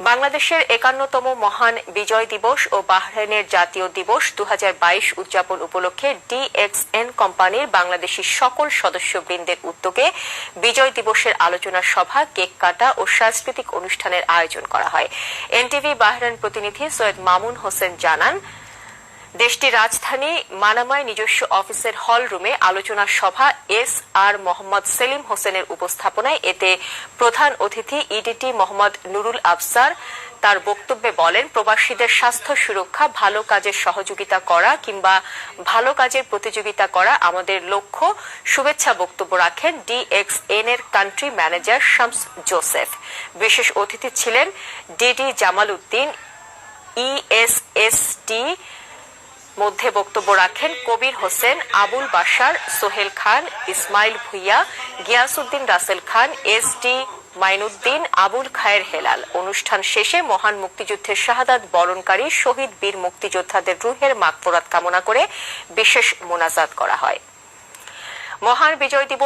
বাংলাদেশের ৫১তম মহান বিজয় দিবস ও বাহরাইনের জাতীয় দিবস ২০২২ উদযাপন উপলক্ষে ডিএক্সএন কোম্পানির বাংলাদেশী সকল সদস্যবৃন্দের উদ্যোগে বিজয় দিবসের আলোচনা সভা, কেক কাটা ও সাংস্কৃতিক অনুষ্ঠানের আয়োজন করা হয়। এনটিভি বাহরাইন প্রতিনিধি সৈয়দ মামুন হোসেন জানান, দেশটির রাজধানী মানামায় নিজস্ব অফিসের হল রুমে আলোচনা সভা এস.আর. মোহাম্মদ সেলিম হোসেনের উপস্থাপনায় এতে প্রধান অতিথি ইডিটি মোহাম্মদ নুরুল আফসার তার বক্তব্যে বলেন, প্রবাসীদের স্বাস্থ্য সুরক্ষা, ভালো কাজের সহযোগিতা করা কিংবা ভালো কাজের প্রতিযোগিতা করা আমাদের লক্ষ্য। শুভেচ্ছা বক্তব্য রাখেন ডিএক্সএন এর কান্ট্রি ম্যানেজার শামস জোসেফ। বিশেষ অতিথি ছিলেন ডিডি জামাল উদ্দিন, ইএসএসটি মধ্যে বক্তব্য রাখেন কবির হোসেন, আবুল বাশার, সোহেল খান, ইসমাইল ভুইয়া, গিয়াসউদ্দিন রাসেল খান, এসডি মাইনুদ্দিন, আবুল খায়ের হেলাল। অনুষ্ঠান শেষে মহান মুক্তিযুদ্ধের শাহাদাত বরণকারী শহীদ বীর মুক্তিযোদ্ধাদের রুহের মাগফিরাত কামনা করে বিশেষ মোনাজাত করা হয়। মহান বিজয় দিবস